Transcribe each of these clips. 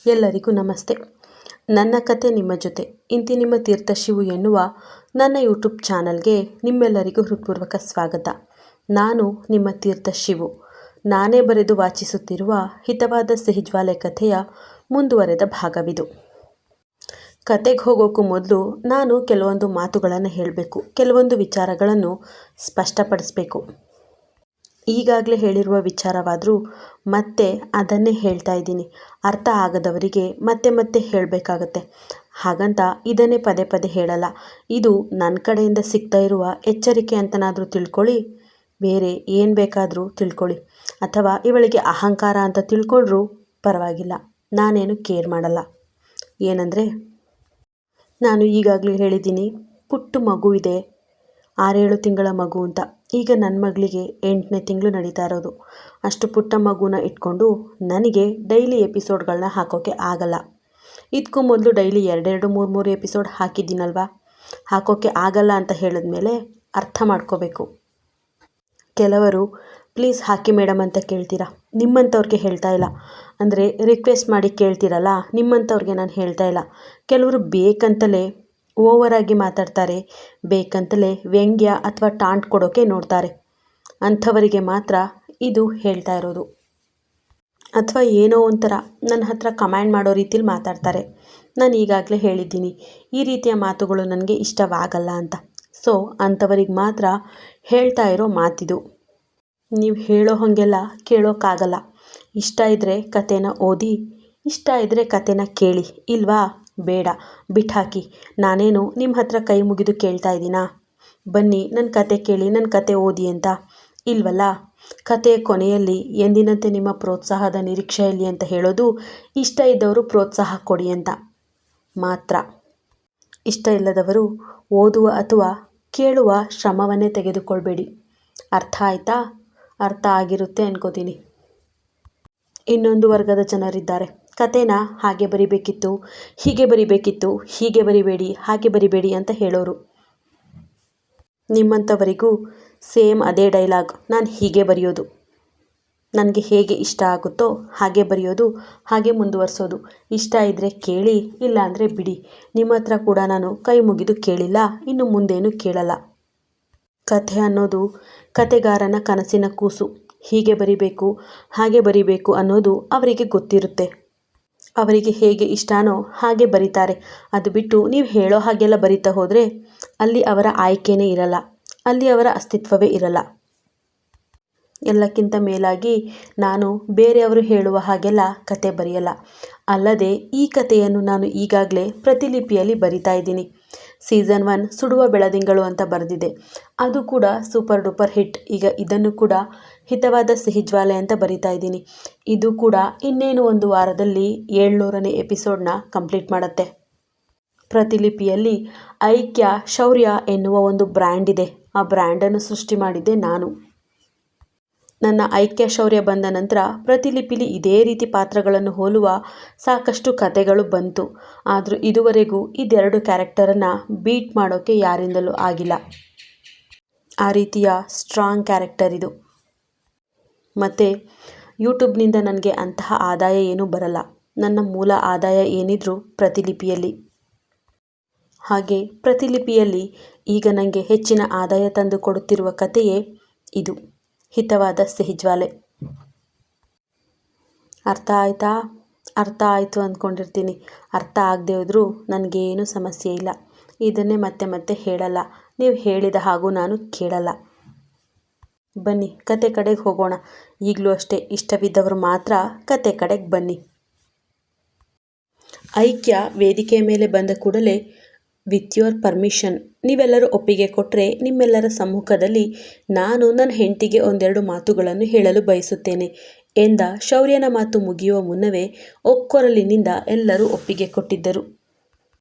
ಎಲ್ಲರಿಗೂ ನಮಸ್ತೆ. ನನ್ನ ಕತೆ ನಿಮ್ಮ ಜೊತೆ ಇಂತಿ ನಿಮ್ಮ ತೀರ್ಥಶಿವು ಎನ್ನುವ ನನ್ನ ಯೂಟ್ಯೂಬ್ ಚಾನಲ್ಗೆ ನಿಮ್ಮೆಲ್ಲರಿಗೂ ಹೃತ್ಪೂರ್ವಕ ಸ್ವಾಗತ. ನಾನು ನಿಮ್ಮ ತೀರ್ಥಶಿವು. ನಾನೇ ಬರೆದು ವಾಚಿಸುತ್ತಿರುವ ಹಿತವಾದ ಸಿಹಿಜ್ವಾಲೆ ಕಥೆಯ ಮುಂದುವರೆದ ಭಾಗವಿದು. ಕತೆಗೆ ಹೋಗೋಕ್ಕೂ ಮೊದಲು ನಾನು ಕೆಲವೊಂದು ಮಾತುಗಳನ್ನು ಹೇಳಬೇಕು, ಕೆಲವೊಂದು ವಿಚಾರಗಳನ್ನು ಸ್ಪಷ್ಟಪಡಿಸಬೇಕು. ಈಗಾಗಲೇ ಹೇಳಿರುವ ವಿಚಾರವಾದರೂ ಮತ್ತೆ ಅದನ್ನೇ ಹೇಳ್ತಾ ಇದ್ದೀನಿ. ಅರ್ಥ ಆಗದವರಿಗೆ ಮತ್ತೆ ಮತ್ತೆ ಹೇಳಬೇಕಾಗತ್ತೆ. ಹಾಗಂತ ಇದನ್ನೇ ಪದೇ ಪದೇ ಹೇಳಲ್ಲ. ಇದು ನನ್ನ ಕಡೆಯಿಂದ ಸಿಗ್ತಾ ಇರುವ ಎಚ್ಚರಿಕೆ ಅಂತನಾದರೂ ತಿಳ್ಕೊಳ್ಳಿ, ಬೇರೆ ಏನು ಬೇಕಾದರೂ ತಿಳ್ಕೊಳ್ಳಿ, ಅಥವಾ ಇವಳಿಗೆ ಅಹಂಕಾರ ಅಂತ ತಿಳ್ಕೊಂಡ್ರೂ ಪರವಾಗಿಲ್ಲ, ನಾನೇನು ಕೇರ್ ಮಾಡಲ್ಲ. ಏನಂದರೆ, ನಾನು ಈಗಾಗಲೇ ಹೇಳಿದ್ದೀನಿ, ಪುಟ್ಟ ಮಗು ಇದೆ, 6-7 ತಿಂಗಳ ಮಗು ಅಂತ. ಈಗ ನನ್ನ ಮಗಳಿಗೆ 8ನೇ ತಿಂಗಳು ನಡೀತಾ ಇರೋದು. ಅಷ್ಟು ಪುಟ್ಟ ಮಗುನ ಇಟ್ಕೊಂಡು ನನಗೆ ಡೈಲಿ ಎಪಿಸೋಡ್ಗಳನ್ನ ಹಾಕೋಕ್ಕೆ ಆಗಲ್ಲ. ಇದಕ್ಕೂ ಮೊದಲು ಡೈಲಿ 2-2, 3-3 ಎಪಿಸೋಡ್ ಹಾಕಿದ್ದೀನಲ್ವಾ. ಹಾಕೋಕ್ಕೆ ಆಗಲ್ಲ ಅಂತ ಹೇಳಿದ್ಮೇಲೆ ಅರ್ಥ ಮಾಡ್ಕೋಬೇಕು. ಕೆಲವರು ಪ್ಲೀಸ್ ಹಾಕಿ ಮೇಡಮ್ ಅಂತ ಕೇಳ್ತೀರಾ, ನಿಮ್ಮಂಥವ್ರಿಗೆ ಹೇಳ್ತಾ ಇಲ್ಲ. ಅಂದರೆ ರಿಕ್ವೆಸ್ಟ್ ಮಾಡಿ ಕೇಳ್ತೀರಲ್ಲ, ನಿಮ್ಮಂಥವ್ರಿಗೆ ನಾನು ಹೇಳ್ತಾ ಇಲ್ಲ. ಕೆಲವರು ಬೇಕಂತಲೇ ಓವರಾಗಿ ಮಾತಾಡ್ತಾರೆ, ಬೇಕಂತಲೇ ವ್ಯಂಗ್ಯ ಅಥವಾ ಟಾಂಟ್ ಕೊಡೋಕ್ಕೆ ನೋಡ್ತಾರೆ. ಅಂಥವರಿಗೆ ಮಾತ್ರ ಇದು ಹೇಳ್ತಾ ಇರೋದು. ಅಥವಾ ಏನೋ ಒಂಥರ ನನ್ನ ಹತ್ರ ಕಮೆಂಟ್ ಮಾಡೋ ರೀತಿಲಿ ಮಾತಾಡ್ತಾರೆ. ನಾನು ಈಗಾಗಲೇ ಹೇಳಿದ್ದೀನಿ, ಈ ರೀತಿಯ ಮಾತುಗಳು ನನಗೆ ಇಷ್ಟವಾಗಲ್ಲ ಅಂತ. ಸೊ ಅಂಥವರಿಗೆ ಮಾತ್ರ ಹೇಳ್ತಾ ಇರೋ ಮಾತಿದು. ನೀವು ಹೇಳೋ ಹಾಗೆಲ್ಲ ಕೇಳೋಕ್ಕಾಗಲ್ಲ. ಇಷ್ಟ ಇದ್ದರೆ ಕತೆನ ಓದಿ, ಇಷ್ಟ ಇದ್ದರೆ ಕತೆನ ಕೇಳಿ, ಇಲ್ವಾ ಬೇಡ ಬಿಟ್ಟಾಕಿ. ನಾನೇನು ನಿಮ್ಮ ಹತ್ರ ಕೈ ಮುಗಿದು ಕೇಳ್ತಾ ಇದ್ದೀನಾ, ಬನ್ನಿ ನನ್ನ ಕತೆ ಕೇಳಿ, ನನ್ನ ಕತೆ ಓದಿ ಅಂತ? ಇಲ್ವಲ್ಲ. ಕತೆಯ ಕೊನೆಯಲ್ಲಿ ಎಂದಿನಂತೆ ನಿಮ್ಮ ಪ್ರೋತ್ಸಾಹದ ನಿರೀಕ್ಷೆಯಲ್ಲಿ ಅಂತ ಹೇಳೋದು ಇಷ್ಟ ಇದ್ದವರು ಪ್ರೋತ್ಸಾಹ ಕೊಡಿ ಅಂತ ಮಾತ್ರ. ಇಷ್ಟ ಇಲ್ಲದವರು ಓದುವ ಅಥವಾ ಕೇಳುವ ಶ್ರಮವನ್ನೇ ತೆಗೆದುಕೊಳ್ಬೇಡಿ. ಅರ್ಥ ಆಯ್ತಾ? ಅರ್ಥ ಆಗಿರುತ್ತೆ ಅನ್ಕೋತೀನಿ. ಇನ್ನೊಂದು ವರ್ಗದ ಜನರಿದ್ದಾರೆ, ಕತೆನ ಹಾಗೆ ಬರಿಬೇಕಿತ್ತು, ಹೀಗೆ ಬರಿಬೇಕಿತ್ತು, ಹೀಗೆ ಬರಿಬೇಡಿ, ಹಾಗೆ ಬರಿಬೇಡಿ ಅಂತ ಹೇಳೋರು. ನಿಮ್ಮಂಥವರಿಗೂ ಸೇಮ್ ಅದೇ ಡೈಲಾಗ್, ನಾನು ಹೀಗೆ ಬರೆಯೋದು, ನನಗೆ ಹೇಗೆ ಇಷ್ಟ ಆಗುತ್ತೋ ಹಾಗೆ ಬರೆಯೋದು, ಹಾಗೆ ಮುಂದುವರಿಸೋದು. ಇಷ್ಟ ಇದ್ದರೆ ಕೇಳಿ, ಇಲ್ಲ ಅಂದರೆ ಬಿಡಿ. ನಿಮ್ಮ ಹತ್ರ ಕೂಡ ನಾನು ಕೈ ಮುಗಿದು ಕೇಳಿಲ್ಲ, ಇನ್ನು ಮುಂದೇನು ಕೇಳಲ್ಲ. ಕಥೆ ಅನ್ನೋದು ಕತೆಗಾರನ ಕನಸಿನ ಕೂಸು. ಹೀಗೆ ಬರಿಬೇಕು, ಹಾಗೆ ಬರಿಬೇಕು ಅನ್ನೋದು ಅವರಿಗೆ ಗೊತ್ತಿರುತ್ತೆ. ಅವರಿಗೆ ಹೇಗೆ ಇಷ್ಟನೋ ಹಾಗೆ ಬರೀತಾರೆ. ಅದು ಬಿಟ್ಟು ನೀವು ಹೇಳೋ ಹಾಗೆಲ್ಲ ಬರಿತಾ ಹೋದರೆ ಅಲ್ಲಿ ಅವರ ಆಯ್ಕೆನೇ ಇರಲ್ಲ, ಅಲ್ಲಿ ಅವರ ಅಸ್ತಿತ್ವವೇ ಇರಲ್ಲ. ಎಲ್ಲಕ್ಕಿಂತ ಮೇಲಾಗಿ ನಾನು ಬೇರೆಯವರು ಹೇಳುವ ಹಾಗೆಲ್ಲ ಕತೆ ಬರೆಯಲ್ಲ. ಅಲ್ಲದೆ ಈ ಕಥೆಯನ್ನು ನಾನು ಈಗಾಗಲೇ ಪ್ರತಿಲಿಪಿಯಲ್ಲಿ ಬರಿತಾ ಇದ್ದೀನಿ. ಸೀಸನ್ 1 ಸುಡುವ ಬೆಳದಿಂಗಳು ಅಂತ ಬರೆದಿದೆ. ಅದು ಕೂಡ ಸೂಪರ್ ಡೂಪರ್ ಹಿಟ್. ಈಗ ಇದನ್ನು ಕೂಡ ಹಿತವಾದ ಸಿಹಿಜ್ವಾಲೆ ಅಂತ ಬರಿತಾ ಇದ್ದೀನಿ. ಇದು ಕೂಡ ಇನ್ನೇನು ಒಂದು ವಾರದಲ್ಲಿ 700ನೇ ಎಪಿಸೋಡ್ನ ಕಂಪ್ಲೀಟ್ ಮಾಡುತ್ತೆ. ಪ್ರತಿಲಿಪಿಯಲ್ಲಿ ಐಕ್ಯ ಶೌರ್ಯ ಎನ್ನುವ ಒಂದು ಬ್ರ್ಯಾಂಡ್ ಇದೆ. ಆ ಬ್ರ್ಯಾಂಡನ್ನು ಸೃಷ್ಟಿ ಮಾಡಿದ್ದೆ ನಾನು. ನನ್ನ ಐಕ್ಯ ಶೌರ್ಯ ಬಂದ ನಂತರ ಪ್ರತಿಲಿಪಿಲಿ ಇದೇ ರೀತಿ ಪಾತ್ರಗಳನ್ನು ಹೋಲುವ ಸಾಕಷ್ಟು ಕತೆಗಳು ಬಂತು. ಆದರೂ ಇದುವರೆಗೂ ಇದೆರಡು ಕ್ಯಾರೆಕ್ಟರನ್ನು ಬೀಟ್ ಮಾಡೋಕ್ಕೆ ಯಾರಿಂದಲೂ ಆಗಿಲ್ಲ. ಆ ರೀತಿಯ ಸ್ಟ್ರಾಂಗ್ ಕ್ಯಾರೆಕ್ಟರ್ ಇದು. ಮತ್ತು ಯೂಟ್ಯೂಬ್ನಿಂದ ನನಗೆ ಅಂತಹ ಆದಾಯ ಏನೂ ಬರಲ್ಲ. ನನ್ನ ಮೂಲ ಆದಾಯ ಏನಿದ್ರೂ ಪ್ರತಿಲಿಪಿಯಲ್ಲಿ. ಹಾಗೆ ಪ್ರತಿಲಿಪಿಯಲ್ಲಿ ಈಗ ನನಗೆ ಹೆಚ್ಚಿನ ಆದಾಯ ತಂದು ಕೊಡುತ್ತಿರುವ ಕಥೆಯೇ ಇದು, ಹಿತವಾದ ಸಿಹಿಜ್ವಾಲೆ. ಅರ್ಥ ಆಯ್ತಾ? ಅರ್ಥ ಆಯಿತು ಅಂದ್ಕೊಂಡಿರ್ತೀನಿ. ಅರ್ಥ ಆಗದೆ ಹೋದರೂ ನನಗೇನು ಸಮಸ್ಯೆ ಇಲ್ಲ. ಇದನ್ನೇ ಮತ್ತೆ ಮತ್ತೆ ಹೇಳಲ್ಲ. ನೀವು ಹೇಳಿದ ಹಾಗೂ ನಾನು ಕೇಳಲ್ಲ. ಬನ್ನಿ ಕತೆ ಕಡೆಗೆ ಹೋಗೋಣ. ಈಗಲೂ ಅಷ್ಟೇ, ಇಷ್ಟವಿದ್ದವರು ಮಾತ್ರ ಕತೆ ಕಡೆಗೆ ಬನ್ನಿ. ಐಕ್ಯ ವೇದಿಕೆಯ ಮೇಲೆ ಬಂದ ಕೂಡಲೇ ವಿತ್ ಯುವರ್ ಪರ್ಮಿಷನ್, ನೀವೆಲ್ಲರೂ ಒಪ್ಪಿಗೆ ಕೊಟ್ಟರೆ ನಿಮ್ಮೆಲ್ಲರ ಸಮ್ಮುಖದಲ್ಲಿ ನಾನು ನನ್ನ ಹೆಂಡತಿಗೆ ಒಂದೆರಡು ಮಾತುಗಳನ್ನು ಹೇಳಲು ಬಯಸುತ್ತೇನೆ ಎಂದ ಶೌರ್ಯನ ಮಾತು ಮುಗಿಯುವ ಮುನ್ನವೇ ಒಕ್ಕೊರಲಿನಿಂದ ಎಲ್ಲರೂ ಒಪ್ಪಿಗೆ ಕೊಟ್ಟಿದ್ದರು.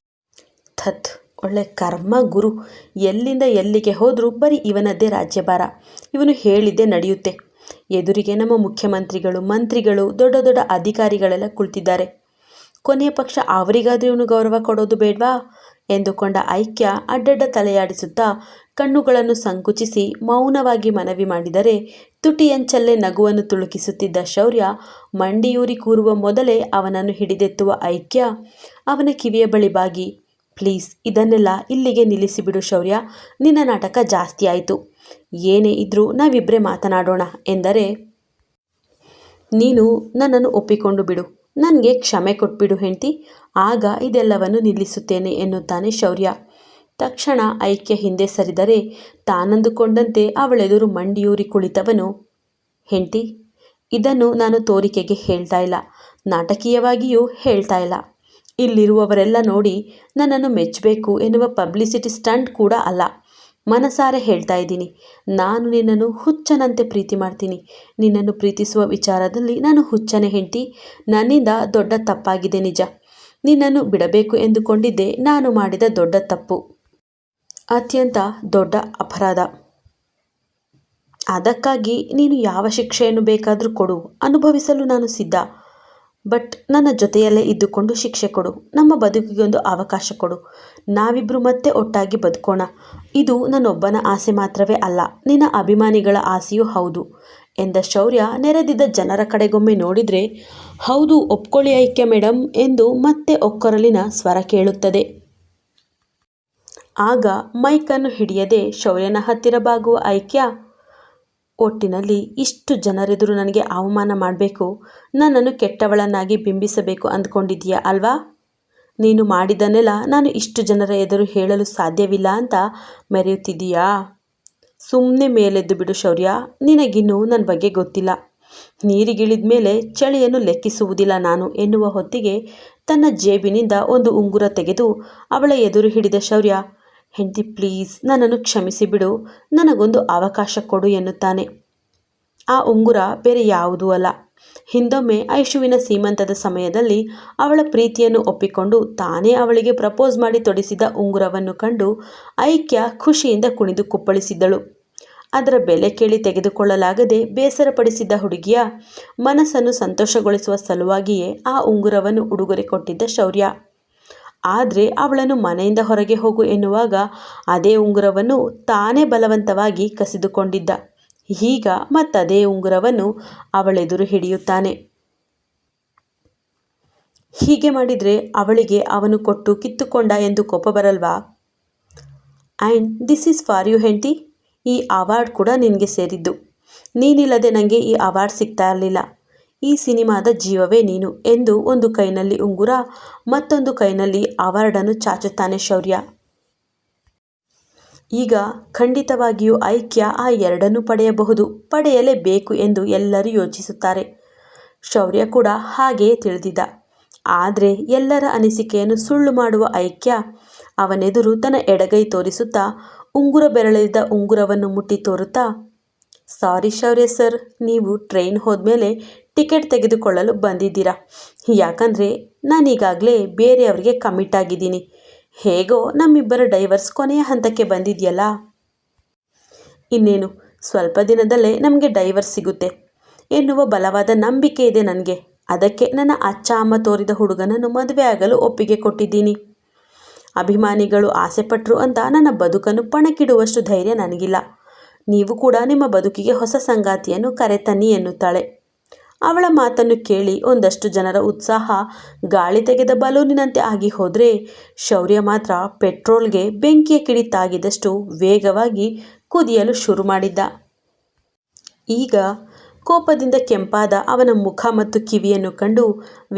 ಥತ್, ಒಳ್ಳೆ ಕರ್ಮ ಗುರು. ಎಲ್ಲಿಂದ ಎಲ್ಲಿಗೆ ಹೋದರೂ ಬರೀ ಇವನದ್ದೇ ರಾಜ್ಯಭಾರ. ಇವನು ಹೇಳಿದ್ದೇ ನಡೆಯುತ್ತೆ. ಎದುರಿಗೆ ನಮ್ಮ ಮುಖ್ಯಮಂತ್ರಿಗಳು, ಮಂತ್ರಿಗಳು, ದೊಡ್ಡ ದೊಡ್ಡ ಅಧಿಕಾರಿಗಳೆಲ್ಲ ಕುಳಿತಿದ್ದಾರೆ. ಕೊನೆಯ ಪಕ್ಷ ಅವರಿಗಾದ್ರೂ ಇವನು ಗೌರವ ಕೊಡೋದು ಬೇಡವಾ? ಎಂದುಕೊಂಡ ಐಕ್ಯ ಅಡ್ಡಡ್ಡ ತಲೆಯಾಡಿಸುತ್ತಾ ಕಣ್ಣುಗಳನ್ನು ಸಂಕುಚಿಸಿ ಮೌನವಾಗಿ ಮನವಿ ಮಾಡಿದರೆ ತುಟಿಯಂಚಲ್ಲೇ ನಗುವನ್ನು ತುಳುಕಿಸುತ್ತಿದ್ದ ಶೌರ್ಯ ಮಂಡಿಯೂರಿ ಕೂರುವ ಮೊದಲೇ ಅವನನ್ನು ಹಿಡಿದೆತ್ತುವ ಐಕ್ಯ ಅವನ ಕಿವಿಯ ಬಳಿ ಬಾಗಿ, ಪ್ಲೀಸ್ ಇದನ್ನೆಲ್ಲ ಇಲ್ಲಿಗೆ ನಿಲ್ಲಿಸಿಬಿಡು ಶೌರ್ಯ, ನಿನ್ನ ನಾಟಕ ಜಾಸ್ತಿ ಆಯಿತು. ಏನೇ ಇದ್ರೂ ನಾವಿಬ್ಬರೇ ಮಾತನಾಡೋಣ ಎಂದರೆ, ನೀನು ನನ್ನನ್ನು ಒಪ್ಪಿಕೊಂಡು ಬಿಡು, ನನಗೆ ಕ್ಷಮೆ ಕೊಟ್ಬಿಡು ಹೆಂಡ್ತಿ, ಆಗ ಇದೆಲ್ಲವನ್ನು ನಿಲ್ಲಿಸುತ್ತೇನೆ ಎನ್ನುತ್ತಾನೆ ಶೌರ್ಯ. ತಕ್ಷಣ ಐಕ್ಯ ಹಿಂದೆ ಸರಿದರೆ ತಾನಂದುಕೊಂಡಂತೆ ಅವಳೆದುರು ಮಂಡಿಯೂರಿ ಕುಳಿತವನು, ಹೆಂಡ್ತಿ, ಇದನ್ನು ನಾನು ತೋರಿಕೆಗೆ ಹೇಳ್ತಾ ಇಲ್ಲ, ನಾಟಕೀಯವಾಗಿಯೂ ಹೇಳ್ತಾ ಇಲ್ಲ. ಇಲ್ಲಿರುವವರೆಲ್ಲ ನೋಡಿ ನನ್ನನ್ನು ಮೆಚ್ಚಬೇಕು ಎನ್ನುವ ಪಬ್ಲಿಸಿಟಿ ಸ್ಟಂಟ್ ಕೂಡ ಅಲ್ಲ. ಮನಸಾರೆ ಹೇಳ್ತಾ ಇದ್ದೀನಿ, ನಾನು ನಿನ್ನನ್ನು ಹುಚ್ಚನಂತೆ ಪ್ರೀತಿ ಮಾಡ್ತೀನಿ. ನಿನ್ನನ್ನು ಪ್ರೀತಿಸುವ ವಿಚಾರದಲ್ಲಿ ನಾನು ಹುಚ್ಚನೆ ಹೆಂಡ್ತಿ. ನನ್ನಿಂದ ದೊಡ್ಡ ತಪ್ಪಾಗಿದೆ ನಿಜ. ನಿನ್ನನ್ನು ಬಿಡಬೇಕು ಎಂದುಕೊಂಡಿದ್ದೆ ನಾನು ಮಾಡಿದ ದೊಡ್ಡ ತಪ್ಪು, ಅತ್ಯಂತ ದೊಡ್ಡ ಅಪರಾಧ. ಅದಕ್ಕಾಗಿ ನೀನು ಯಾವ ಶಿಕ್ಷೆಯನ್ನು ಬೇಕಾದರೂ ಕೊಡು, ಅನುಭವಿಸಲು ನಾನು ಸಿದ್ಧ. ಬಟ್ ನನ್ನ ಜೊತೆಯಲ್ಲೇ ಇದ್ದುಕೊಂಡು ಶಿಕ್ಷೆ ಕೊಡು, ನಮ್ಮ ಬದುಕಿಗೊಂದು ಅವಕಾಶ ಕೊಡು, ನಾವಿಬ್ಬರು ಮತ್ತೆ ಒಟ್ಟಾಗಿ ಬದುಕೋಣ. ಇದು ನನ್ನೊಬ್ಬನ ಆಸೆ ಮಾತ್ರವೇ ಅಲ್ಲ, ನಿನ್ನ ಅಭಿಮಾನಿಗಳ ಆಸೆಯೂ ಹೌದು ಎಂದ ಶೌರ್ಯ ನೆರೆದಿದ್ದ ಜನರ ಕಡೆಗೊಮ್ಮೆ ನೋಡಿದರೆ, ಹೌದು ಒಪ್ಕೊಳ್ಳಿ ಐಕ್ಯ ಮೇಡಮ್ ಎಂದು ಮತ್ತೆ ಒಕ್ಕೊರಲಿನ ಸ್ವರ ಕೇಳುತ್ತದೆ. ಆಗ ಮೈಕನ್ನು ಹಿಡಿಯದೆ ಶೌರ್ಯನ ಹತ್ತಿರ ಬಾಗುವ ಐಕ್ಯ, ಒಟ್ಟಿನಲ್ಲಿ ಇಷ್ಟು ಜನರೆದುರು ನನಗೆ ಅವಮಾನ ಮಾಡಬೇಕು, ನನ್ನನ್ನು ಕೆಟ್ಟವಳನ್ನಾಗಿ ಬಿಂಬಿಸಬೇಕು ಅಂದ್ಕೊಂಡಿದ್ದೀಯಾ ಅಲ್ವಾ? ನೀನು ಮಾಡಿದ್ದನ್ನೆಲ್ಲ ನಾನು ಇಷ್ಟು ಜನರ ಎದುರು ಹೇಳಲು ಸಾಧ್ಯವಿಲ್ಲ ಅಂತ ಮೆರೆಯುತ್ತಿದ್ದೀಯಾ? ಸುಮ್ಮನೆ ಮೇಲೆದ್ದು ಬಿಡು ಶೌರ್ಯ, ನಿನಗಿನ್ನೂ ನನ್ನ ಬಗ್ಗೆ ಗೊತ್ತಿಲ್ಲ. ನೀರಿಗಿಳಿದ ಮೇಲೆ ಚಳಿಯನ್ನು ಲೆಕ್ಕಿಸುವುದಿಲ್ಲ ನಾನು ಎನ್ನುವ ಹೊತ್ತಿಗೆ ತನ್ನ ಜೇಬಿನಿಂದ ಒಂದು ಉಂಗುರ ತೆಗೆದು ಅವಳ ಎದುರು ಹಿಡಿದ ಶೌರ್ಯ, ಹೆಂಡ್ತಿ ಪ್ಲೀಸ್ ನನ್ನನ್ನು ಕ್ಷಮಿಸಿಬಿಡು, ನನಗೊಂದು ಅವಕಾಶ ಕೊಡು ಎನ್ನುತ್ತಾನೆ. ಆ ಉಂಗುರ ಬೇರೆ ಯಾವುದೂ ಅಲ್ಲ, ಹಿಂದೊಮ್ಮೆ ಐಶುವಿನ ಸೀಮಂತದ ಸಮಯದಲ್ಲಿ ಅವಳ ಪ್ರೀತಿಯನ್ನು ಒಪ್ಪಿಕೊಂಡು ತಾನೇ ಅವಳಿಗೆ ಪ್ರಪೋಸ್ ಮಾಡಿ ತೊಡಿಸಿದ ಉಂಗುರವನ್ನು ಕಂಡು ಐಕ್ಯ ಖುಷಿಯಿಂದ ಕುಣಿದು ಕುಪ್ಪಳಿಸಿದ್ದಳು. ಅದರ ಬೆಲೆ ಕೇಳಿ ತೆಗೆದುಕೊಳ್ಳಲಾಗದೆ ಬೇಸರಪಡಿಸಿದ್ದ ಹುಡುಗಿಯ ಮನಸ್ಸನ್ನು ಸಂತೋಷಗೊಳಿಸುವ ಸಲುವಾಗಿಯೇ ಆ ಉಂಗುರವನ್ನು ಉಡುಗೊರೆ ಕೊಟ್ಟಿದ್ದ ಶೌರ್ಯ. ಆದರೆ ಅವಳನ್ನು ಮನೆಯಿಂದ ಹೊರಗೆ ಹೋಗು ಎನ್ನುವಾಗ ಅದೇ ಉಂಗುರವನ್ನು ತಾನೇ ಬಲವಂತವಾಗಿ ಕಸಿದುಕೊಂಡಿದ್ದ. ಈಗ ಮತ್ತದೇ ಉಂಗುರವನ್ನು ಅವಳೆದುರು ಹಿಡಿಯುತ್ತಾನೆ. ಹೀಗೆ ಮಾಡಿದರೆ ಅವಳಿಗೆ ಅವನು ಕೊಟ್ಟು ಕಿತ್ತುಕೊಂಡ ಎಂದು ಕೋಪ ಬರಲ್ವಾ? And this is for you ಹೆಂಡ್ತಿ, ಈ ಅವಾರ್ಡ್ ಕೂಡ ನಿನಗೆ ಸೇರಿದ್ದು. ನೀನಿಲ್ಲದೆ ನನಗೆ ಈ ಅವಾರ್ಡ್ ಸಿಗ್ತಾ ಇರಲಿಲ್ಲ. ಈ ಸಿನಿಮಾದ ಜೀವವೇ ನೀನು ಎಂದು ಒಂದು ಕೈನಲ್ಲಿ ಉಂಗುರ ಮತ್ತೊಂದು ಕೈನಲ್ಲಿ ಅವಾರ್ಡನ್ನು ಚಾಚುತ್ತಾನೆ ಶೌರ್ಯ. ಈಗ ಖಂಡಿತವಾಗಿಯೂ ಐಕ್ಯ ಆ ಎರಡನ್ನೂ ಪಡೆಯಬಹುದು, ಪಡೆಯಲೇಬೇಕು ಎಂದು ಎಲ್ಲರೂ ಯೋಚಿಸುತ್ತಾರೆ. ಶೌರ್ಯ ಕೂಡ ಹಾಗೆಯೇ ತಿಳಿದಿದ್ದ. ಆದರೆ ಎಲ್ಲರ ಅನಿಸಿಕೆಯನ್ನು ಸುಳ್ಳು ಮಾಡುವ ಐಕ್ಯ ಅವನೆದುರು ತನ್ನ ಎಡಗೈ ತೋರಿಸುತ್ತಾ ಉಂಗುರ ಬೆರಳಿದ್ದ ಉಂಗುರವನ್ನು ಮುಟ್ಟಿ ತೋರುತ್ತಾ, ಸಾರಿ ಶೌರ್ಯ ಸರ್, ನೀವು ಟ್ರೈನ್ ಹೋದ್ಮೇಲೆ ಟಿಕೆಟ್ ತೆಗೆದುಕೊಳ್ಳಲು ಬಂದಿದ್ದೀರಾ. ಯಾಕಂದರೆ ನಾನೀಗಾಗಲೇ ಬೇರೆಯವರಿಗೆ ಕಮಿಟ್ ಆಗಿದ್ದೀನಿ. ಹೇಗೋ ನಮ್ಮಿಬ್ಬರ ಡೈವರ್ಸ್ ಕೊನೆಯ ಹಂತಕ್ಕೆ ಬಂದಿದೆಯಲ್ಲ. ಇನ್ನೇನು ಸ್ವಲ್ಪ ದಿನದಲ್ಲೇ ನಮಗೆ ಡೈವರ್ಸ್ ಸಿಗುತ್ತೆ ಎನ್ನುವ ಬಲವಾದ ನಂಬಿಕೆ ಇದೆ ನನಗೆ. ಅದಕ್ಕೆ ನನ್ನ ಅಚ್ಚ ಅಮ್ಮ ತೋರಿದ ಹುಡುಗನನ್ನು ಮದುವೆ ಆಗಲು ಒಪ್ಪಿಗೆ ಕೊಟ್ಟಿದ್ದೀನಿ. ಅಭಿಮಾನಿಗಳು ಆಸೆಪಟ್ಟರು ಅಂತ ನನ್ನ ಬದುಕನ್ನು ಪಣಕ್ಕಿಡುವಷ್ಟು ಧೈರ್ಯ ನನಗಿಲ್ಲ. ನೀವು ಕೂಡ ನಿಮ್ಮ ಬದುಕಿಗೆ ಹೊಸ ಸಂಗಾತಿಯನ್ನು ಕರೆತನ್ನಿ ಎನ್ನುತ್ತಾಳೆ. ಅವಳ ಮಾತನ್ನು ಕೇಳಿ ಒಂದಷ್ಟು ಜನರ ಉತ್ಸಾಹ ಗಾಳಿ ತೆಗೆದ ಬಲೂನಿನಂತೆ ಆಗಿ ಹೋದರೆ, ಶೌರ್ಯ ಮಾತ್ರ ಪೆಟ್ರೋಲ್ಗೆ ಬೆಂಕಿಯ ಕಿಡಿ ತಾಗಿದಷ್ಟು ವೇಗವಾಗಿ ಕುದಿಯಲು ಶುರು ಮಾಡಿದ್ದ. ಈಗ ಕೋಪದಿಂದ ಕೆಂಪಾದ ಅವನ ಮುಖ ಮತ್ತು ಕಿವಿಯನ್ನು ಕಂಡು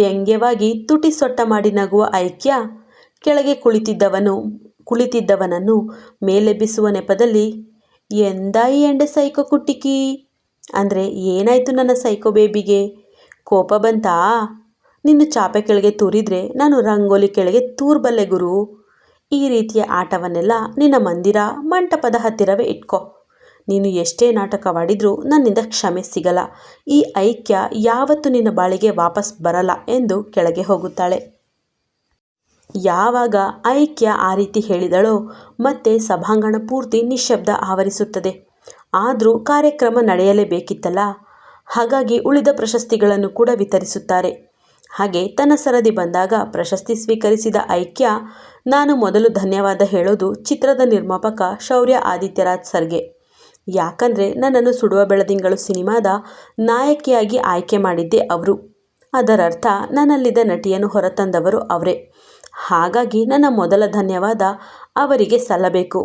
ವ್ಯಂಗ್ಯವಾಗಿ ತುಟಿ ಸೊಟ್ಟ ಮಾಡಿ ನಗುವ ಐಕ್ಯ ಕೆಳಗೆ ಕುಳಿತಿದ್ದವನನ್ನು ಮೇಲೆಬ್ಬಿಸುವ ನೆಪದಲ್ಲಿ, ಎಂದಾಯಿ ಎಂಡೆ ಸೈಕೋ ಕುಟ್ಟಿಕಿ, ಅಂದರೆ ಏನಾಯಿತು ನನ್ನ ಸೈಕೋ ಬೇಬಿಗೆ, ಕೋಪ ಬಂತಾ? ನಿನ್ನ ಚಾಪೆ ಕೆಳಗೆ ತೂರಿದ್ರೆ ನಾನು ರಂಗೋಲಿ ಕೆಳಗೆ ತೂರ್ಬಲ್ಲೆ ಗುರು. ಈ ರೀತಿಯ ಆಟವನ್ನೆಲ್ಲ ನಿನ್ನ ಮಂದಿರ ಮಂಟಪದ ಹತ್ತಿರವೇ ಇಟ್ಕೋ. ನೀನು ಎಷ್ಟೇ ನಾಟಕವಾಡಿದ್ರೂ ನನ್ನಿಂದ ಕ್ಷಮೆ ಸಿಗಲ್ಲ. ಈ ಐಕ್ಯ ಯಾವತ್ತೂ ನಿನ್ನ ಬಾಳಿಗೆ ವಾಪಸ್ ಬರಲ್ಲ ಎಂದು ಕೆಳಗೆ ಹೋಗುತ್ತಾಳೆ. ಯಾವಾಗ ಐಕ್ಯ ಆ ರೀತಿ ಹೇಳಿದಳೋ ಮತ್ತೆ ಸಭಾಂಗಣ ಪೂರ್ತಿ ನಿಶ್ಶಬ್ದ ಆವರಿಸುತ್ತದೆ. ಆದರೂ ಕಾರ್ಯಕ್ರಮ ನಡೆಯಲೇಬೇಕಿತ್ತಲ್ಲ, ಹಾಗಾಗಿ ಉಳಿದ ಪ್ರಶಸ್ತಿಗಳನ್ನು ಕೂಡ ವಿತರಿಸುತ್ತಾರೆ. ಹಾಗೆ ತನ್ನ ಸರದಿ ಬಂದಾಗ ಪ್ರಶಸ್ತಿ ಸ್ವೀಕರಿಸಿದ ಐಕ್ಯ, ನಾನು ಮೊದಲು ಧನ್ಯವಾದ ಹೇಳೋದು ಚಿತ್ರದ ನಿರ್ಮಾಪಕ ಶೌರ್ಯ ಆದಿತ್ಯರಾಜ್ ಸರ್ಗೆ. ಯಾಕಂದರೆ ನನ್ನನ್ನು ಸುಡುವ ಬೆಳದಿಂಗಳು ಸಿನಿಮಾದ ನಾಯಕಿಯಾಗಿ ಆಯ್ಕೆ ಮಾಡಿದ್ದೇ ಅವರು. ಅದರರ್ಥ ನನ್ನಲ್ಲಿದ್ದ ನಟಿಯನ್ನು ಹೊರತಂದವರು ಅವರೇ. ಹಾಗಾಗಿ ನನ್ನ ಮೊದಲ ಧನ್ಯವಾದ ಅವರಿಗೆ ಸಲ್ಲಬೇಕು.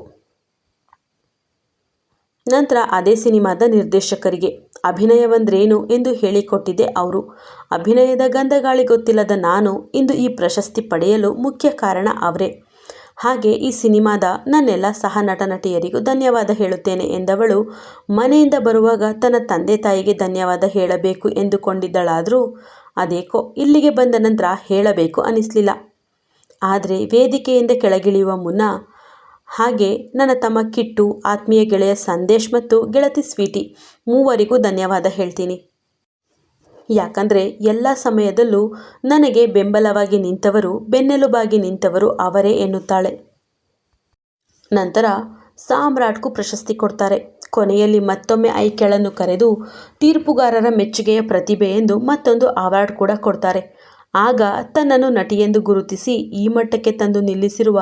ನಂತರ ಅದೇ ಸಿನಿಮಾದ ನಿರ್ದೇಶಕರಿಗೆ ಅಭಿನಯವಂದ್ರೇನು ಎಂದು ಹೇಳಿಕೊಟ್ಟಿದ್ದೆ ಅವರು. ಅಭಿನಯದ ಗಂಧಗಾಳಿ ಗೊತ್ತಿಲ್ಲದ ನಾನು ಇಂದು ಈ ಪ್ರಶಸ್ತಿ ಪಡೆಯಲು ಮುಖ್ಯ ಕಾರಣ ಅವರೇ. ಹಾಗೆ ಈ ಸಿನಿಮಾದ ನನ್ನೆಲ್ಲ ಸಹ ನಟ ನಟಿಯರಿಗೂ ಧನ್ಯವಾದ ಹೇಳುತ್ತೇನೆ ಎಂದವಳು ಮನೆಯಿಂದ ಬರುವಾಗ ತನ್ನ ತಂದೆ ತಾಯಿಗೆ ಧನ್ಯವಾದ ಹೇಳಬೇಕು ಎಂದುಕೊಂಡಿದ್ದಳಾದರೂ ಅದೇಕೋ ಇಲ್ಲಿಗೆ ಬಂದ ನಂತರ ಹೇಳಬೇಕು ಅನ್ನಿಸಲಿಲ್ಲ. ಆದರೆ ವೇದಿಕೆಯಿಂದ ಕೆಳಗಿಳಿಯುವ ಮುನ್ನ ಹಾಗೆ ನನ್ನ ತಮ್ಮ ಕಿಟ್ಟು, ಆತ್ಮೀಯ ಗೆಳೆಯ ಸಂದೇಶ್ ಮತ್ತು ಗೆಳತಿ ಸ್ವೀಟಿ ಮೂವರಿಗೂ ಧನ್ಯವಾದ ಹೇಳ್ತೀನಿ. ಯಾಕಂದರೆ ಎಲ್ಲ ಸಮಯದಲ್ಲೂ ನನಗೆ ಬೆಂಬಲವಾಗಿ ನಿಂತವರು, ಬೆನ್ನೆಲುಬಾಗಿ ನಿಂತವರು ಅವರೇ ಎನ್ನುತ್ತಾಳೆ. ನಂತರ ಸಾಮ್ರಾಟ್ಗೂ ಪ್ರಶಸ್ತಿ ಕೊಡ್ತಾರೆ. ಕೊನೆಯಲ್ಲಿ ಮತ್ತೊಮ್ಮೆ ಐಕ್ಯಳನ್ನು ಕರೆದು ತೀರ್ಪುಗಾರರ ಮೆಚ್ಚುಗೆಯ ಪ್ರತಿಭೆ ಎಂದು ಮತ್ತೊಂದು ಅವಾರ್ಡ್ ಕೂಡ ಕೊಡ್ತಾರೆ. ಆಗ ತನ್ನನ್ನು ನಟಿಯೆಂದು ಗುರುತಿಸಿ ಈ ಮಟ್ಟಕ್ಕೆ ತಂದು ನಿಲ್ಲಿಸಿರುವ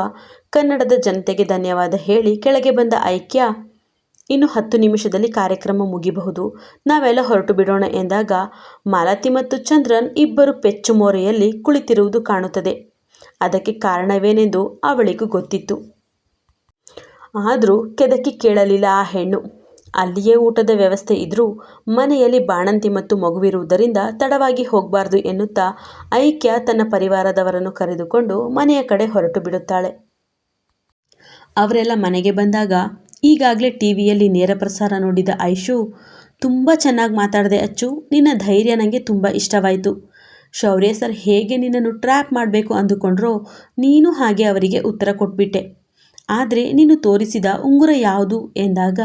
ಕನ್ನಡದ ಜನತೆಗೆ ಧನ್ಯವಾದ ಹೇಳಿ ಕೆಳಗೆ ಬಂದ ಐಕ್ಯ, ಇನ್ನು 10 ನಿಮಿಷದಲ್ಲಿ ಕಾರ್ಯಕ್ರಮ ಮುಗಿಬಹುದು, ನಾವೆಲ್ಲ ಹೊರಟು ಬಿಡೋಣ ಎಂದಾಗ ಮಾಲತಿ ಮತ್ತು ಚಂದ್ರನ್ ಇಬ್ಬರು ಪೆಚ್ಚು ಮೋರೆಯಲ್ಲಿ ಕುಳಿತಿರುವುದು ಕಾಣುತ್ತದೆ. ಅದಕ್ಕೆ ಕಾರಣವೇನೆಂದು ಅವಳಿಗೂ ಗೊತ್ತಿತ್ತು. ಆದರೂ ಕೆದಕಿ ಕೇಳಲಿಲ್ಲ ಆ ಹೆಣ್ಣು. ಅಲ್ಲಿಯೇ ಊಟದ ವ್ಯವಸ್ಥೆ ಇದ್ರೂ ಮನೆಯಲ್ಲಿ ಬಾಣಂತಿ ಮತ್ತು ಮಗುವಿರುವುದರಿಂದ ತಡವಾಗಿ ಹೋಗಬಾರ್ದು ಎನ್ನುತ್ತಾ ಐಕ್ಯ ತನ್ನ ಪರಿವಾರದವರನ್ನು ಕರೆದುಕೊಂಡು ಮನೆಯ ಕಡೆ ಹೊರಟು ಬಿಡುತ್ತಾಳೆ. ಅವರೆಲ್ಲ ಮನೆಗೆ ಬಂದಾಗ ಈಗಾಗಲೇ ಟಿವಿಯಲ್ಲಿ ನೇರ ಪ್ರಸಾರ ನೋಡಿದ ಐಶು, ತುಂಬ ಚೆನ್ನಾಗಿ ಮಾತಾಡಿದೆ ಅಚ್ಚು, ನಿನ್ನ ಧೈರ್ಯ ನನಗೆ ತುಂಬ ಇಷ್ಟವಾಯಿತು. ಶೌರ್ಯ ಸರ್ ಹೇಗೆ ನಿನ್ನನ್ನು ಟ್ರ್ಯಾಪ್ ಮಾಡಬೇಕು ಅಂದುಕೊಂಡ್ರೋ ನೀನು ಹಾಗೆ ಅವರಿಗೆ ಉತ್ತರ ಕೊಟ್ಬಿಟ್ಟೆ. ಆದರೆ ನೀನು ತೋರಿಸಿದ ಉಂಗುರ ಯಾವುದು ಎಂದಾಗ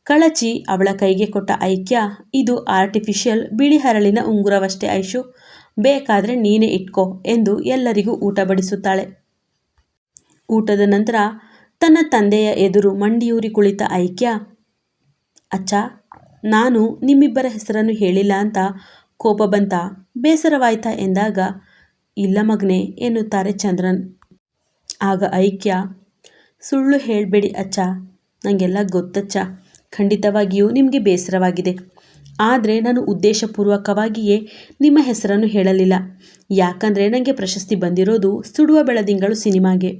ಕಳಚಿ ಅವಳ ಕೈಗೆ ಕೊಟ್ಟ ಐಕ್ಯ, ಇದು ಆರ್ಟಿಫಿಷಿಯಲ್ ಬಿಳಿ ಹರಳಿನ ಉಂಗುರವಷ್ಟೇ ಐಶು, ಬೇಕಾದರೆ ನೀನೇ ಇಟ್ಕೋ ಎಂದು ಎಲ್ಲರಿಗೂ ಊಟ ಬಡಿಸುತ್ತಾಳೆ. ಊಟದ ನಂತರ ತನ್ನ ತಂದೆಯ ಎದುರು ಮಂಡಿಯೂರಿ ಕುಳಿತ ಐಕ್ಯ, ಅಚ್ಚ, ನಾನು ನಿಮ್ಮಿಬ್ಬರ ಹೆಸರನ್ನು ಹೇಳಿಲ್ಲ ಅಂತ ಕೋಪ ಬಂತಾ, ಬೇಸರವಾಯ್ತಾ ಎಂದಾಗ ಇಲ್ಲ ಮಗನೇ ಎನ್ನುತ್ತಾರೆ ಚಂದ್ರನ್. ಆಗ ಐಕ್ಯ, ಸುಳ್ಳು ಹೇಳಬೇಡಿ ಅಚ್ಚ, ನನಗೆಲ್ಲ ಗೊತ್ತಚ್ಚ, ಖಂಡಿತವಾಗಿಯೂ ನಿಮಗೆ ಬೇಸರವಾಗಿದೆ. ಆದರೆ ನಾನು ಉದ್ದೇಶಪೂರ್ವಕವಾಗಿಯೇ ನಿಮ್ಮ ಹೆಸರನ್ನು ಹೇಳಲಿಲ್ಲ. ಯಾಕಂದರೆ ನನಗೆ ಪ್ರಶಸ್ತಿ ಬಂದಿರೋದು ಸುಡುವ ಬೆಳದಿಂಗಳು ಸಿನಿಮಾಗೆ.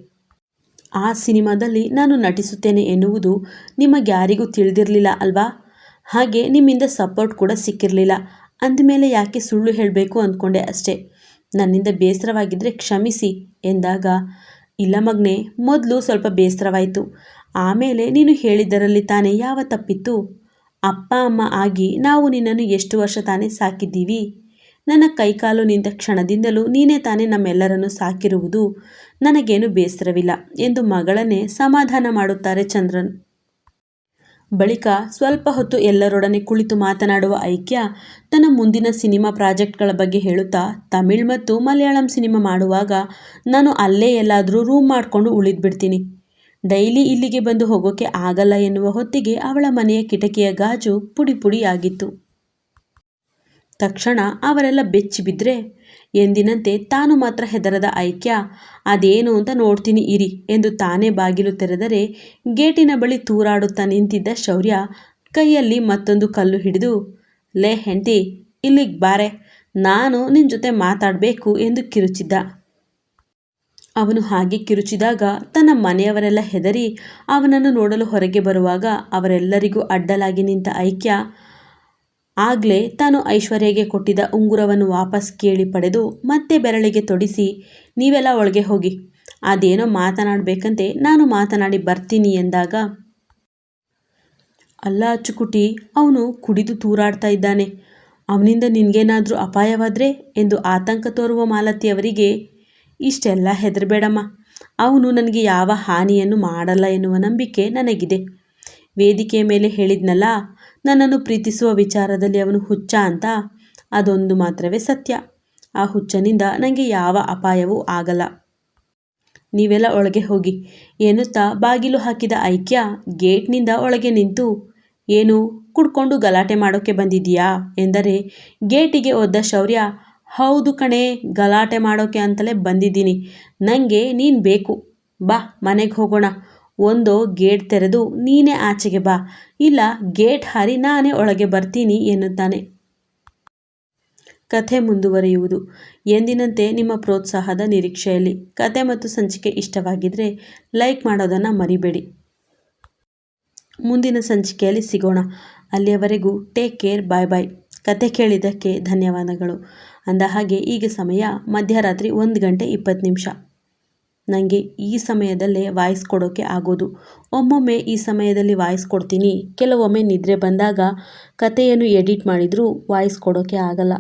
ಆ ಸಿನಿಮಾದಲ್ಲಿ ನಾನು ನಟಿಸುತ್ತೇನೆ ಎನ್ನುವುದು ನಿಮಗ್ಯಾರಿಗೂ ತಿಳಿದಿರಲಿಲ್ಲ ಅಲ್ವಾ? ಹಾಗೆ ನಿಮ್ಮಿಂದ ಸಪೋರ್ಟ್ ಕೂಡ ಸಿಕ್ಕಿರಲಿಲ್ಲ. ಅಂದಮೇಲೆ ಯಾಕೆ ಸುಳ್ಳು ಹೇಳಬೇಕು ಅಂದ್ಕೊಂಡೆ ಅಷ್ಟೇ. ನನ್ನಿಂದ ಬೇಸರವಾಗಿದ್ದರೆ ಕ್ಷಮಿಸಿ ಎಂದಾಗ, ಇಲ್ಲ ಮಗನೇ, ಮೊದಲು ಸ್ವಲ್ಪ ಬೇಸರವಾಯಿತು, ಆಮೇಲೆ ನೀನು ಹೇಳಿದ್ದರಲ್ಲಿ ತಾನೇ ಯಾವ ತಪ್ಪಿತ್ತು? ಅಪ್ಪ ಅಮ್ಮ ಆಗಿ ನಾವು ನಿನ್ನನ್ನು ಎಷ್ಟು ವರ್ಷ ತಾನೇ ಸಾಕಿದ್ದೀವಿ. ನನ್ನ ಕೈಕಾಲು ನಿಂತ ಕ್ಷಣದಿಂದಲೂ ನೀನೇ ತಾನೇ ನಮ್ಮೆಲ್ಲರನ್ನು ಸಾಕಿರುವುದು. ನನಗೇನು ಬೇಸರವಿಲ್ಲ ಎಂದು ಮಗಳನ್ನೇ ಸಮಾಧಾನ ಮಾಡುತ್ತಾರೆ ಚಂದ್ರನ್. ಬಳಿಕ ಸ್ವಲ್ಪ ಹೊತ್ತು ಎಲ್ಲರೊಡನೆ ಕುಳಿತು ಮಾತನಾಡುವ ಐಕ್ಯ ತನ್ನ ಮುಂದಿನ ಸಿನಿಮಾ ಪ್ರಾಜೆಕ್ಟ್ಗಳ ಬಗ್ಗೆ ಹೇಳುತ್ತಾ, ತಮಿಳ್ ಮತ್ತು ಮಲಯಾಳಂ ಸಿನಿಮಾ ಮಾಡುವಾಗ ನಾನು ಅಲ್ಲೇ ಎಲ್ಲಾದರೂ ರೂಮ್ ಮಾಡಿಕೊಂಡು ಉಳಿದ್ಬಿಡ್ತೀನಿ. ಡೈಲಿ ಇಲ್ಲಿಗೆ ಬಂದು ಹೋಗೋಕೆ ಆಗಲ್ಲ ಎನ್ನುವ ಹೊತ್ತಿಗೆ ಅವಳ ಮನೆಯ ಕಿಟಕಿಯ ಗಾಜು ಪುಡಿ ಪುಡಿಯಾಗಿತ್ತು. ತಕ್ಷಣ ಅವರೆಲ್ಲ ಬೆಚ್ಚಿ ಬಿದ್ದರೆ ಎಂದಿನಂತೆ ತಾನು ಮಾತ್ರ ಹೆದರದ ಐಕ್ಯ, ಅದೇನು ಅಂತ ನೋಡ್ತೀನಿ ಇರಿ ಎಂದು ತಾನೇ ಬಾಗಿಲು ತೆರೆದರೆ ಗೇಟಿನ ಬಳಿ ತೂರಾಡುತ್ತಾ ನಿಂತಿದ್ದ ಶೌರ್ಯ ಕೈಯಲ್ಲಿ ಮತ್ತೊಂದು ಕಲ್ಲು ಹಿಡಿದು, ಲೇ ಹೆಂಡತಿ, ಇಲ್ಲಿಗೆ ಬಾರೆ, ನಾನು ನಿನ್ನ ಜೊತೆ ಮಾತಾಡಬೇಕು ಎಂದು ಕಿರುಚಿದ್ದ. ಅವನು ಹಾಗೆ ಕಿರುಚಿದಾಗ ತನ್ನ ಮನೆಯವರೆಲ್ಲ ಹೆದರಿ ಅವನನ್ನು ನೋಡಲು ಹೊರಗೆ ಬರುವಾಗ ಅವರೆಲ್ಲರಿಗೂ ಅಡ್ಡಲಾಗಿ ನಿಂತ ಐಕ್ಯ ಆಗಲೇ ತಾನು ಐಶ್ವರ್ಯಗೆ ಕೊಟ್ಟಿದ್ದ ಉಂಗುರವನ್ನು ವಾಪಸ್ ಕೇಳಿ ಪಡೆದು ಮತ್ತೆ ಬೆರಳಿಗೆ ತೊಡಿಸಿ, ನೀವೆಲ್ಲ ಒಳಗೆ ಹೋಗಿ, ಅದೇನೋ ಮಾತನಾಡಬೇಕಂತೆ, ನಾನು ಮಾತನಾಡಿ ಬರ್ತೀನಿ ಎಂದಾಗ, ಅಲ್ಲ ಅಚ್ಚುಕುಟಿ, ಅವನು ಕುಡಿದು ತೂರಾಡ್ತಾ ಇದ್ದಾನೆ, ಅವನಿಂದ ನಿನಗೇನಾದರೂ ಅಪಾಯವಾದರೆ ಎಂದು ಆತಂಕ ತೋರುವ ಮಾಲತಿಯವರಿಗೆ, ಇಷ್ಟೆಲ್ಲ ಹೆದರಬೇಡಮ್ಮ, ಅವನು ನನಗೆ ಯಾವ ಹಾನಿಯನ್ನು ಮಾಡಲ್ಲ ಎನ್ನುವ ನಂಬಿಕೆ ನನಗಿದೆ. ವೇದಿಕೆಯ ಮೇಲೆ ಹೇಳಿದ್ನಲ್ಲ, ನನ್ನನ್ನು ಪ್ರೀತಿಸುವ ವಿಚಾರದಲ್ಲಿ ಅವನು ಹುಚ್ಚ ಅಂತ, ಅದೊಂದು ಮಾತ್ರವೇ ಸತ್ಯ. ಆ ಹುಚ್ಚನಿಂದ ನನಗೆ ಯಾವ ಅಪಾಯವೂ ಆಗಲ್ಲ. ನೀವೆಲ್ಲ ಒಳಗೆ ಹೋಗಿ ಎನ್ನುತ್ತಾ ಬಾಗಿಲು ಹಾಕಿದ ಐಕ್ಯ ಗೇಟ್ನಿಂದ ಒಳಗೆ ನಿಂತು, ಏನು ಕುಡ್ಕೊಂಡು ಗಲಾಟೆ ಮಾಡೋಕ್ಕೆ ಬಂದಿದ್ದೀಯಾ ಎಂದರೆ ಗೇಟಿಗೆ ಒದ್ದ ಶೌರ್ಯ, ಹೌದು ಕಣೆ, ಗಲಾಟೆ ಮಾಡೋಕೆ ಅಂತಲೇ ಬಂದಿದ್ದೀನಿ. ನನಗೆ ನೀನು ಬೇಕು. ಬಾ ಮನೆಗೆ ಹೋಗೋಣ. ಒಂದೋ ಗೇಟ್ ತೆರೆದು ನೀನೇ ಆಚೆಗೆ ಬಾ, ಇಲ್ಲ ಗೇಟ್ ಹಾರಿ ನಾನೇ ಒಳಗೆ ಬರ್ತೀನಿ ಎನ್ನುತ್ತಾನೆ. ಕಥೆ ಮುಂದುವರಿಯುವುದು. ಎಂದಿನಂತೆ ನಿಮ್ಮ ಪ್ರೋತ್ಸಾಹದ ನಿರೀಕ್ಷೆಯಲ್ಲಿ. ಕತೆ ಮತ್ತು ಸಂಚಿಕೆ ಇಷ್ಟವಾಗಿದ್ದರೆ ಲೈಕ್ ಮಾಡೋದನ್ನು ಮರಿಬೇಡಿ. ಮುಂದಿನ ಸಂಚಿಕೆಯಲ್ಲಿ ಸಿಗೋಣ. ಅಲ್ಲಿಯವರೆಗೂ ಟೇಕ್ ಕೇರ್, ಬಾಯ್ ಬಾಯ್. ಕತೆ ಕೇಳಿದ್ದಕ್ಕೆ ಧನ್ಯವಾದಗಳು. ಅಂದ ಹಾಗೆ ಈಗ ಸಮಯ ಮಧ್ಯರಾತ್ರಿ 1:20. ನನಗೆ ಈ ಸಮಯದಲ್ಲೇ ವಾಯ್ಸ್ ಕೊಡೋಕ್ಕೆ ಆಗೋದು. ಒಮ್ಮೊಮ್ಮೆ ಈ ಸಮಯದಲ್ಲಿ ವಾಯ್ಸ್ ಕೊಡ್ತೀನಿ, ಕೆಲವೊಮ್ಮೆ ನಿದ್ರೆ ಬಂದಾಗ ಕತೆಯನ್ನು ಎಡಿಟ್ ಮಾಡಿದರೂ ವಾಯ್ಸ್ ಕೊಡೋಕ್ಕೆ ಆಗಲ್ಲ.